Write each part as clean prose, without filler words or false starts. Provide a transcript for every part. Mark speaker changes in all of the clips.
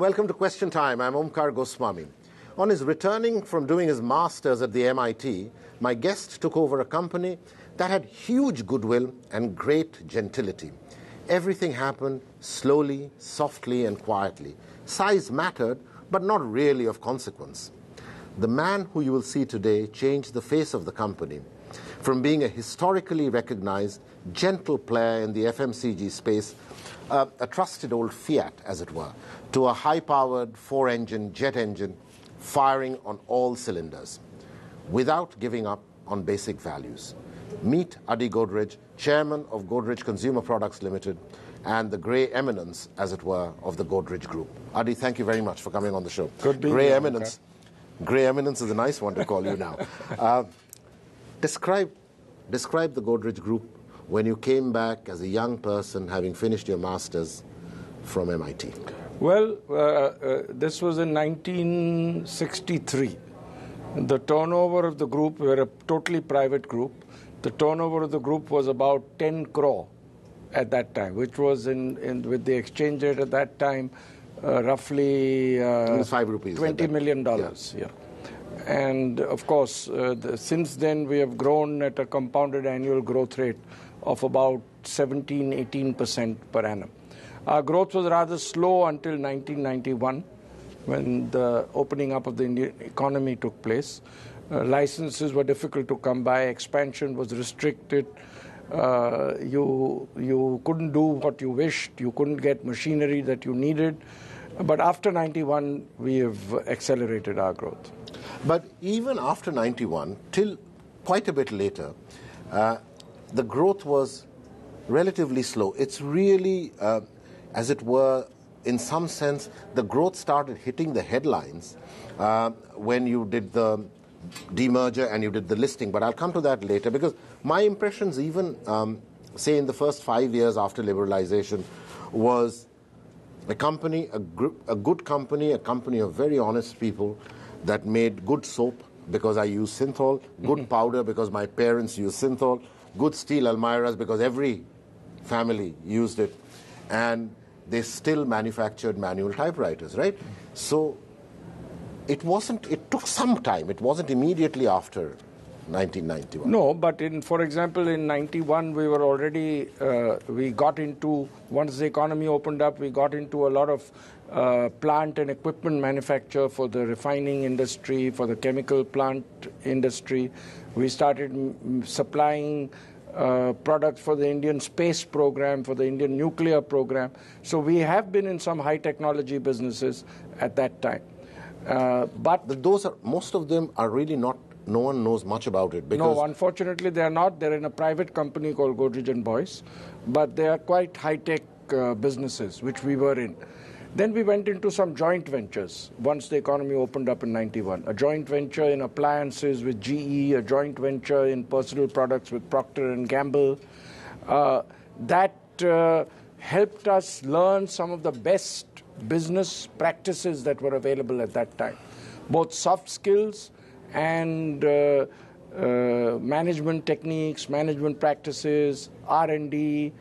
Speaker 1: welcome to Question Time. I'm Omkar Goswami. On his returning from doing his master's at the MIT, my guest took over a company that had huge goodwill and great gentility. Everything happened slowly, softly, and quietly. Size mattered, but not really of consequence. The man who you will see today changed the face of the company. From being a historically recognized, gentle player in the FMCG space, a trusted old Fiat, as it were, to a high-powered four-engine jet engine firing on all cylinders, without giving up on basic values. Meet Adi Godrej, chairman of Godrej Consumer Products Limited, and the grey eminence, as it were, of the Godrej Group. Adi, thank you very much for coming on the show.
Speaker 2: Good being
Speaker 1: Grey
Speaker 2: here,
Speaker 1: eminence. Okay. Grey eminence is a nice one to call you now. Describe the Godrej Group when you came back as a young person, having finished your master's from MIT.
Speaker 2: Well, this was in 1963. The turnover of the group, we were a totally private group. The turnover of the group was about 10 crore at that time, which was with the exchange rate at that time, roughly
Speaker 1: 5 rupees,
Speaker 2: $20 million. Yeah. And of course, since then we have grown at a compounded annual growth rate of about 17–18% per annum. Our growth was rather slow until 1991, when the opening up of the Indian economy took place. Licenses were difficult to come by, expansion was restricted, you couldn't do what you wished, you couldn't get machinery that you needed. But after 91, we have accelerated our growth.
Speaker 1: But even after 91, till quite a bit later, the growth was relatively slow. It's really, as it were, in some sense, the growth started hitting the headlines when you did the demerger and you did the listing. But I'll come to that later, because my impressions even, say, in the first 5 years after liberalization, was a company, a good company, a company of very honest people that made good soap because I use synthol, good powder because my parents used synthol, good steel almirahs because every family used it, and they still manufactured manual typewriters, right? So it took some time. It wasn't immediately after 1991.
Speaker 2: No, but for example, in 91, we were already, we got into, once the economy opened up, we got into a lot of plant and equipment manufacture for the refining industry, for the chemical plant industry. We started supplying products for the Indian space program, for the Indian nuclear program. So we have been in some high technology businesses at that time. But
Speaker 1: most of them are really not, no one knows much about it. Because
Speaker 2: no, unfortunately they are not. They're in a private company called Godrej and Boyce, but they are quite high-tech businesses, which we were in. Then we went into some joint ventures once the economy opened up in 91. A joint venture in appliances with GE, a joint venture in personal products with Procter & Gamble. That helped us learn some of the best business practices that were available at that time, both soft skills and management techniques, management practices, R&D,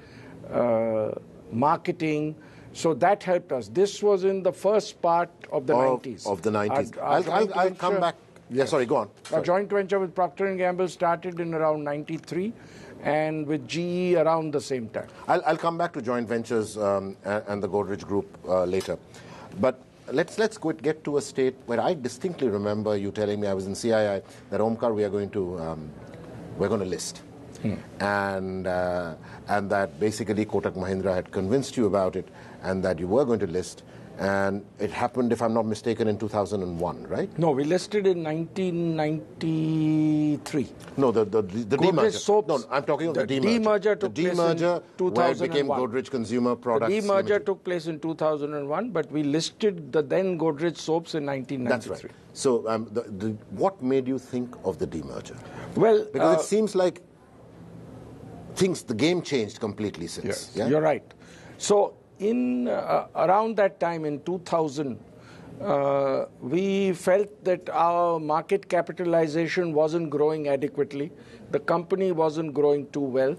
Speaker 2: marketing. So that helped us. This was in the first part of the 90s.
Speaker 1: Of the 90s. I'll come back. Yeah, sorry, go on. Sorry.
Speaker 2: Our joint venture with Procter & Gamble started in around 93, and with GE around the same time.
Speaker 1: I'll come back to joint ventures and the Godrej Group later. But let's get to a state where I distinctly remember you telling me, I was in CII, that Omkar, we're going to list. And that basically Kotak Mahindra had convinced you about it, and that you were going to list. And it happened, if I'm not mistaken, in 2001, right?
Speaker 2: No, we listed in 1993.
Speaker 1: No, the demerger.
Speaker 2: Soaps,
Speaker 1: no, I'm talking of the demerger.
Speaker 2: Demerger took place in 2001.
Speaker 1: Where it became Godrej Consumer Products
Speaker 2: The demerger
Speaker 1: Limited.
Speaker 2: took place in 2001, but we listed the then Godrej Soaps in 1993.
Speaker 1: That's right. So what made you think of the demerger?
Speaker 2: Well,
Speaker 1: because it seems like the game changed completely since.
Speaker 2: Yes,
Speaker 1: yeah?
Speaker 2: You're right. So in around that time in 2000, we felt that our market capitalization wasn't growing adequately. The company wasn't growing too well.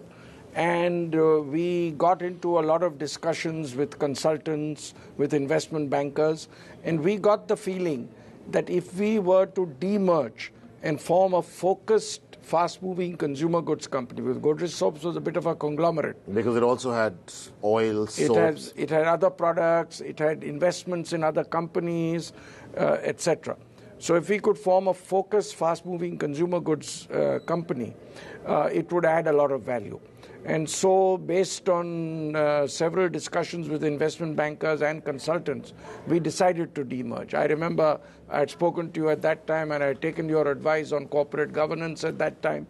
Speaker 2: And we got into a lot of discussions with consultants, with investment bankers, and we got the feeling that if we were to demerge and form a focused, fast-moving consumer goods company, because Godrej Soaps was a bit of a conglomerate.
Speaker 1: Because it also had oil, soaps.
Speaker 2: It had other products, it had investments in other companies, etc. So if we could form a focused, fast-moving consumer goods company, it would add a lot of value. And so, based on several discussions with investment bankers and consultants, we decided to demerge. I remember I had spoken to you at that time, and I had taken your advice on corporate governance at that time.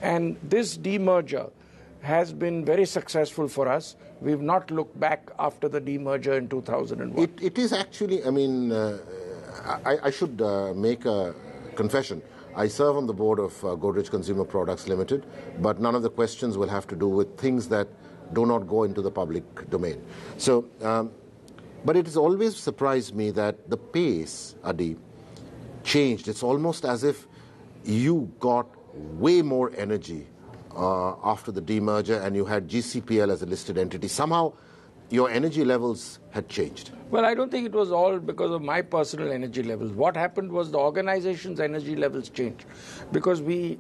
Speaker 2: And this demerger has been very successful for us. We've not looked back after the demerger in 2001.
Speaker 1: It is actually, I mean, I should make a confession. I serve on the board of Godrej Consumer Products Limited, but none of the questions will have to do with things that do not go into the public domain. So, but it has always surprised me that the pace, Adi, changed. It's almost as if you got way more energy after the demerger and you had GCPL as a listed entity. Somehow, your energy levels had changed.
Speaker 2: Well, I don't think it was all because of my personal energy levels. What happened was the organization's energy levels changed because we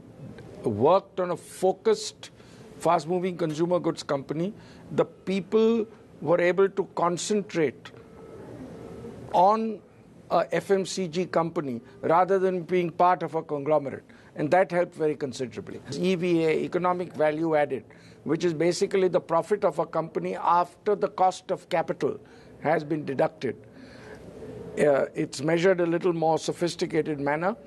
Speaker 2: worked on a focused, fast-moving consumer goods company. The people were able to concentrate on a FMCG company rather than being part of a conglomerate. And that helped very considerably. EVA, economic value added, which is basically the profit of a company after the cost of capital has been deducted. It's measured a little more sophisticated manner,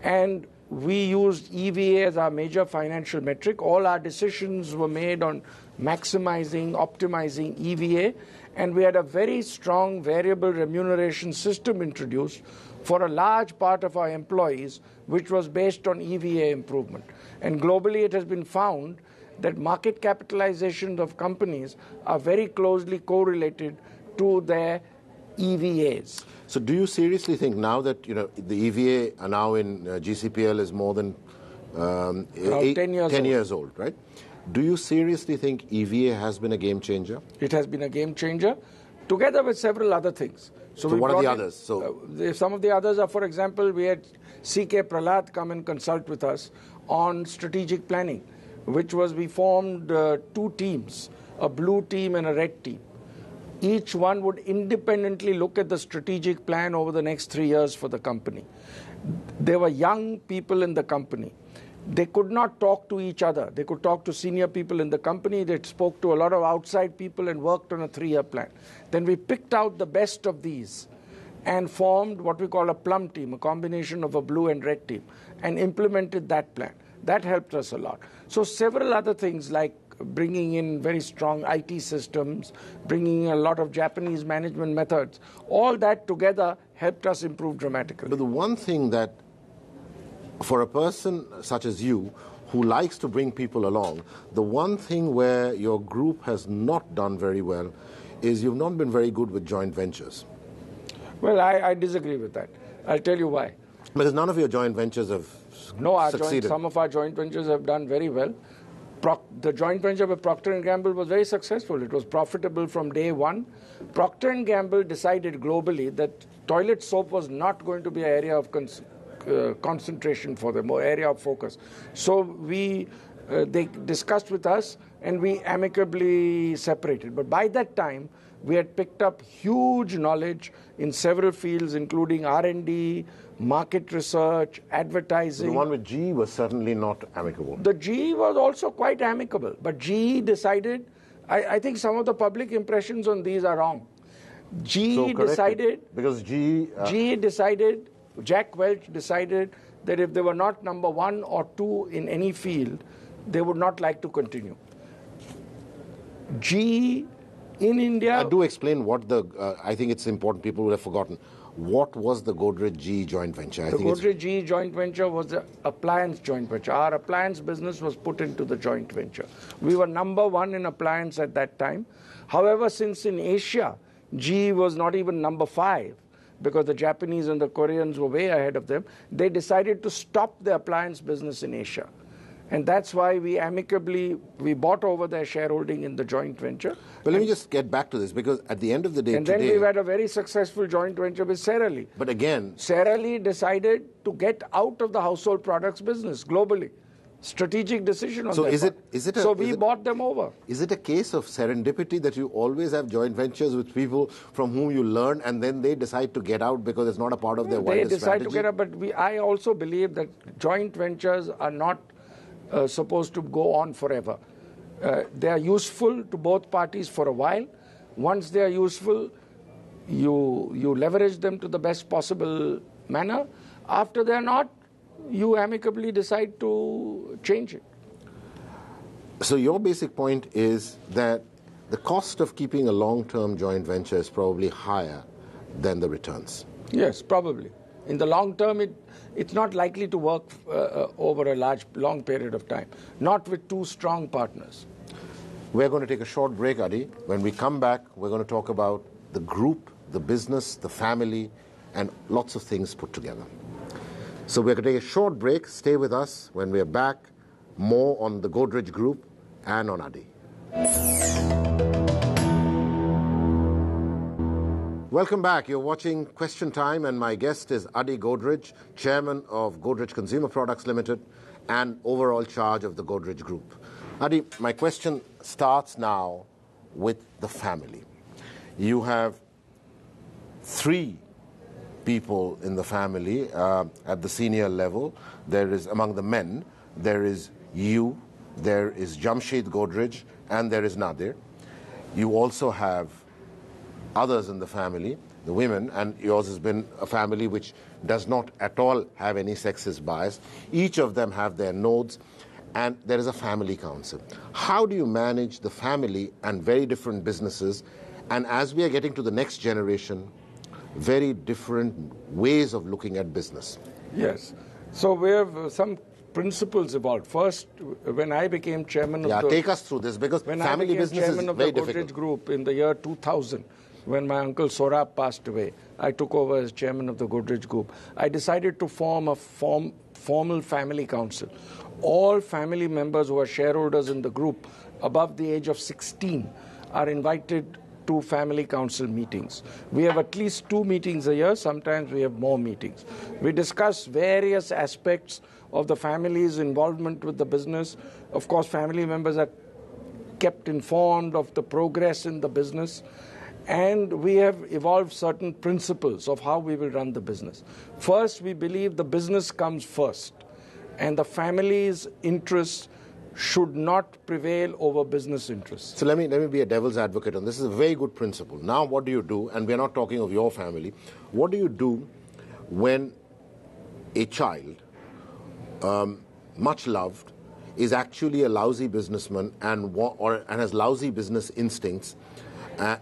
Speaker 2: and we used EVA as our major financial metric. All our decisions were made on maximizing, optimizing EVA, and we had a very strong variable remuneration system introduced for a large part of our employees, which was based on EVA improvement. And globally it has been found that market capitalizations of companies are very closely correlated to their EVAs.
Speaker 1: So do you seriously think now that the EVA are now in GCPL is more than
Speaker 2: 10
Speaker 1: years old, right? Do you seriously think EVA has been a game changer?
Speaker 2: It has been a game changer, together with several other things.
Speaker 1: So what are the others?
Speaker 2: Some of the others are, for example, we had C.K. Prahlad come and consult with us on strategic planning, which was we formed two teams, a blue team and a red team. Each one would independently look at the strategic plan over the next 3 years for the company. There were young people in the company. They could not talk to each other. They could talk to senior people in the company. They spoke to a lot of outside people and worked on a 3-year plan. Then we picked out the best of these and formed what we call a plum team, a combination of a blue and red team, and implemented that plan. That helped us a lot. So several other things like bringing in very strong IT systems, bringing in a lot of Japanese management methods, all that together helped us improve dramatically.
Speaker 1: But the one thing that, for a person such as you, who likes to bring people along, the one thing where your group has not done very well is you've not been very good with joint ventures.
Speaker 2: Well, I disagree with that. I'll tell you why.
Speaker 1: Because none of your joint ventures have succeeded.
Speaker 2: Some of our joint ventures have done very well. The joint venture with Procter & Gamble was very successful. It was profitable from day one. Procter & Gamble decided globally that toilet soap was not going to be an area of concentration for them, or area of focus. So they discussed with us and we amicably separated. But by that time, we had picked up huge knowledge in several fields, including R&D, market research, advertising.
Speaker 1: The one with GE was certainly not amicable.
Speaker 2: The GE was also quite amicable, but GE decided, I think some of the public impressions on these are wrong. GE decided,
Speaker 1: because
Speaker 2: GE decided, Jack Welch decided that if they were not number 1 or 2 in any field, they would not like to continue. GE in India...
Speaker 1: do explain what I think it's important, people would have forgotten. What was the Godrej GE joint venture?
Speaker 2: The Godrej GE joint venture was the appliance joint venture. Our appliance business was put into the joint venture. We were number 1 in appliance at that time. However, since in Asia, GE was not even number 5, because the Japanese and the Koreans were way ahead of them, they decided to stop the appliance business in Asia. And that's why we bought over their shareholding in the joint venture.
Speaker 1: But let me just get back to this, because at the end of the day
Speaker 2: And then we had a very successful joint venture with Sara Lee.
Speaker 1: But again,
Speaker 2: Sara Lee decided to get out of the household products business globally. Strategic decision on that. So we bought them over.
Speaker 1: Is it a case of serendipity that you always have joint ventures with people from whom you learn and then they decide to get out because it's not a part of their wider strategy?
Speaker 2: They decide to get out, but I also believe that joint ventures are not supposed to go on forever. They are useful to both parties for a while. Once they are useful, you leverage them to the best possible manner. After they are not, you amicably decide to change it.
Speaker 1: So your basic point is that the cost of keeping a long-term joint venture is probably higher than the returns.
Speaker 2: Yes, probably. In the long term, it's not likely to work over a long period of time, not with two strong partners.
Speaker 1: We're going to take a short break, Adi. When we come back, we're going to talk about the group, the business, the family, and lots of things put together. So we're going to take a short break. Stay with us. When we're back, more on the Godrej Group and on Adi. Welcome back. You're watching Question Time, and my guest is Adi Godrej, Chairman of Godrej Consumer Products Limited and overall charge of the Godrej Group. Adi, my question starts now with the family. You have 3 people in the family at the senior level. There is, among the men, there is you, there is Jamshed Godrej, and there is Nadir. You also have others in the family, the women, and yours has been a family which does not at all have any sexist bias. Each of them have their nodes, and there is a family council. How do you manage the family and very different businesses? And as we are getting to the next generation, very different ways of looking at business.
Speaker 2: Yes. So we have some principles evolved. First, when I became chairman of
Speaker 1: take us through this, because family business is very difficult.
Speaker 2: When I became chairman of the Godrej Group in the year 2000, when my uncle Sorab passed away, I took over as chairman of the Godrej Group. I decided to form a formal family council. All family members who are shareholders in the group above the age of 16 are invited to family council meetings. We have at least 2 meetings a year. Sometimes we have more meetings. We discuss various aspects of the family's involvement with the business. Of course, family members are kept informed of the progress in the business. And we have evolved certain principles of how we will run the business. First, we believe the business comes first, and the family's interests should not prevail over business interests.
Speaker 1: So let me be a devil's advocate on this. This is a very good principle. Now what do you do, and we're not talking of your family, what do you do when a child, much loved, is actually a lousy businessman and has lousy business instincts,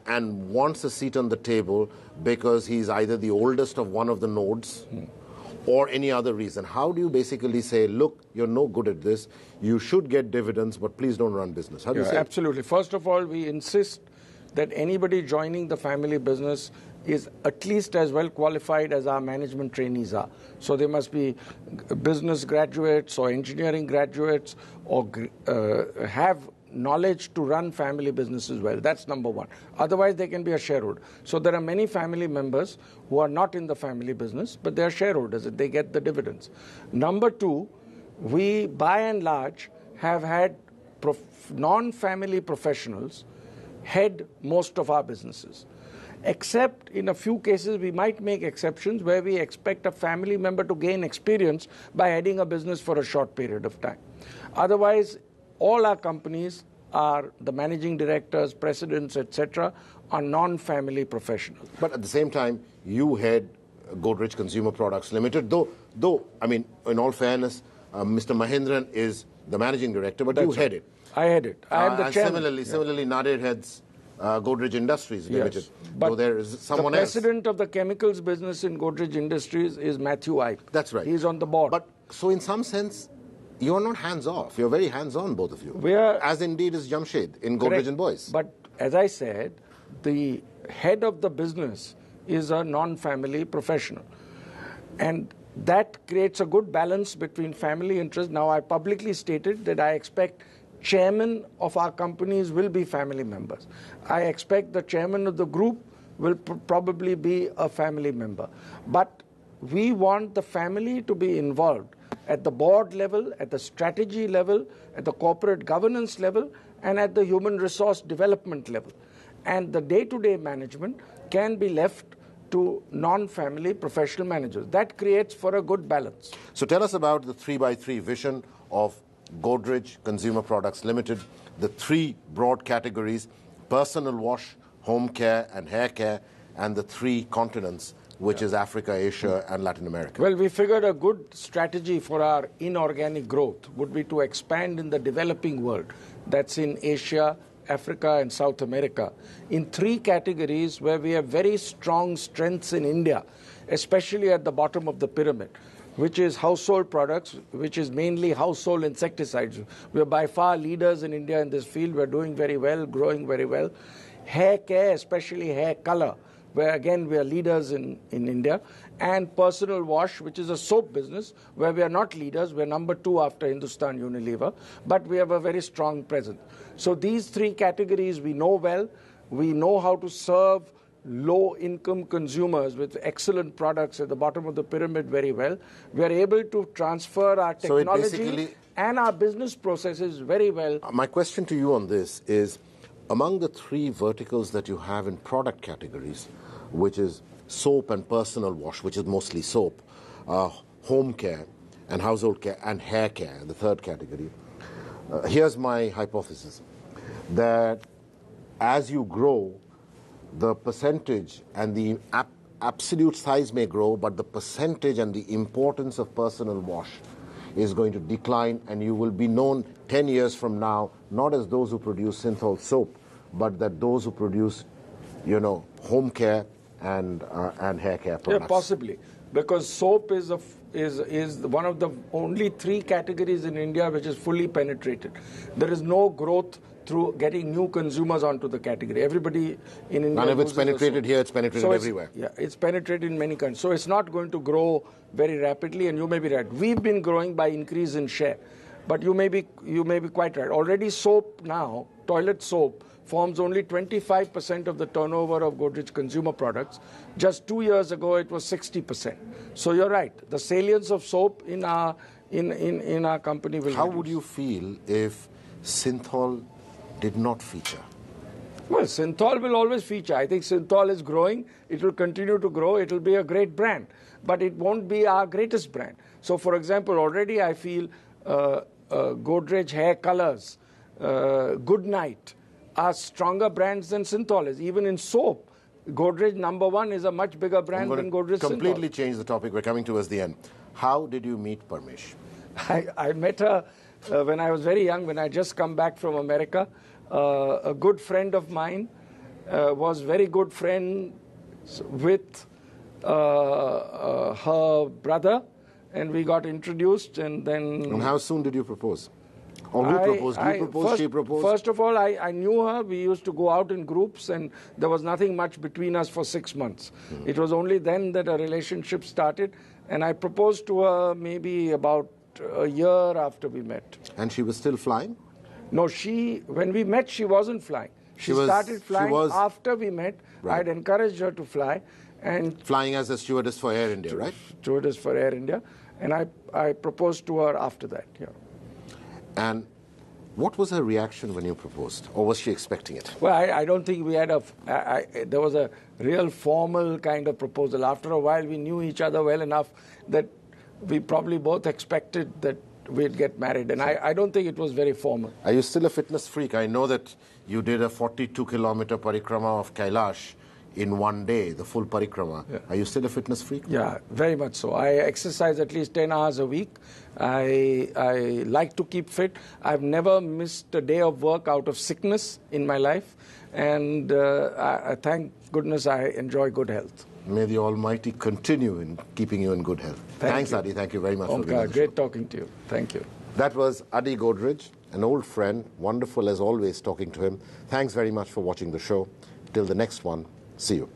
Speaker 1: and wants a seat on the table because he's either the oldest of one of the nodes or any other reason? How do you basically say, look, you're no good at this, you should get dividends, but please don't run business? How do you say
Speaker 2: absolutely. First of all, we insist that anybody joining the family business is at least as well qualified as our management trainees are. So they must be business graduates or engineering graduates or have knowledge to run family businesses well. That's number one. Otherwise, they can be a shareholder. So there are many family members who are not in the family business, but they are shareholders. They get the dividends. Number two, we, by and large, have had non-family professionals head most of our businesses. Except in a few cases, we might make exceptions where we expect a family member to gain experience by heading a business for a short period of time. Otherwise, all our companies are the managing directors, presidents, etc., are non-family professionals.
Speaker 1: But at the same time, you head Godrej Consumer Products Limited, though I mean, in all fairness, Mr. Mahendran is the managing director, but you head it.
Speaker 2: I head it. I am the chairman.
Speaker 1: Similarly, Nadir heads Godrej Industries Limited.
Speaker 2: Yes, but
Speaker 1: though there is someone
Speaker 2: the
Speaker 1: else.
Speaker 2: president of the chemicals business in Godrej Industries is Matthew Ike.
Speaker 1: That's right.
Speaker 2: He's on the board.
Speaker 1: But so in some sense, you're not hands-off. You're very hands-on, both of you.
Speaker 2: We are,
Speaker 1: as indeed is Jamshed in Godrej and Boys.
Speaker 2: But as I said, the head of the business is a non-family professional. And That creates a good balance between family interest. Now, I publicly stated that I expect chairman of our companies will be family members. I expect the chairman of the group will probably be a family member. But we want the family to be involved at the board level, at the strategy level, at the corporate governance level, and at the human resource development level. And the day-to-day management can be left to non-family professional managers. That creates for a good balance.
Speaker 1: So tell us about the 3x3 vision of Godrej Consumer Products Limited, the three broad categories: personal wash, home care and hair care, and the three continents, which is Africa, Asia and Latin America.
Speaker 2: Well, we figured a good strategy for our inorganic growth would be to expand in the developing world, that's in Asia, Africa and South America, in three categories where we have very strong strengths in India, especially at the bottom of the pyramid, which is household products, which is mainly household insecticides. We are by far leaders in India in this field. We are doing very well, growing very well. Hair care, especially hair color, where again we are leaders in India. And personal wash, which is a soap business, where we are not leaders. We are number 2 after Hindustan Unilever, but we have a very strong presence. So these three categories we know well. We know how to serve low-income consumers with excellent products at the bottom of the pyramid very well. We are able to transfer our technology and our business processes very well.
Speaker 1: My question to you on this is, among the three verticals that you have in product categories, which is soap and personal wash, which is mostly soap, home care and household care and hair care, the third category, here's my hypothesis, that as you grow, the percentage and the absolute size may grow, but the percentage and the importance of personal wash is going to decline, and you will be known 10 years from now, not as those who produce synthol soap, but that those who produce, home care and hair care products.
Speaker 2: Yeah, possibly, because soap is one of the only three categories in India which is fully penetrated. There is no growth through getting new consumers onto the category. Everybody in India.
Speaker 1: And if it's penetrated here, it's penetrated everywhere.
Speaker 2: Yeah, it's penetrated in many countries. So it's not going to grow very rapidly, and you may be right. We've been growing by increase in share, but you may be quite right. Already soap now, toilet soap, forms only 25% of the turnover of Godrej Consumer Products. Just 2 years ago, it was 60%. So you're right. The salience of soap in our company will.
Speaker 1: How would you feel if synthol did not feature?
Speaker 2: Well, synthol will always feature. I think synthol is growing. It will continue to grow. It will be a great brand, but it won't be our greatest brand. So, for example, already I feel Godrej hair colors, Good Night, are stronger brands than synthol is. Even in soap, Godrej #1 is a much bigger brand than Godrej synthol.
Speaker 1: Completely change the topic. We're coming towards the end. How did you meet Parmesh?
Speaker 2: I met her when I was very young, when I just come back from America. A good friend of mine was very good friend with her brother, and we got introduced, and then...
Speaker 1: And how soon did you propose? Or who proposed? You proposed, she proposed?
Speaker 2: First of all, I knew her. We used to go out in groups, and there was nothing much between us for 6 months. It was only then that a relationship started, and I proposed to her maybe about a year after we met.
Speaker 1: And she was still flying?
Speaker 2: No, when we met, she wasn't flying. She started flying after we met. Right. I'd encouraged her to fly. And
Speaker 1: flying as a stewardess for Air India, right?
Speaker 2: Stewardess for Air India. And I proposed to her after that, yeah.
Speaker 1: And what was her reaction when you proposed? Or was she expecting it?
Speaker 2: Well, I don't think we had there was a real formal kind of proposal. After a while, we knew each other well enough that we probably both expected that we'd get married. And I don't think it was very formal.
Speaker 1: Are you still a fitness freak? I know that you did a 42-kilometer parikrama of Kailash in one day, the full parikrama. Yeah. Are you still a fitness freak?
Speaker 2: Yeah, very much so. I exercise at least 10 hours a week. I like to keep fit. I've never missed a day of work out of sickness in my life. And thank goodness I enjoy good health.
Speaker 1: May the Almighty continue in keeping you in good health. Thanks, Adi. Thank you very much for being on the show.
Speaker 2: Great talking to you. Thank you.
Speaker 1: That was Adi Godrej, an old friend. Wonderful as always talking to him. Thanks very much for watching the show. Till the next one, see you.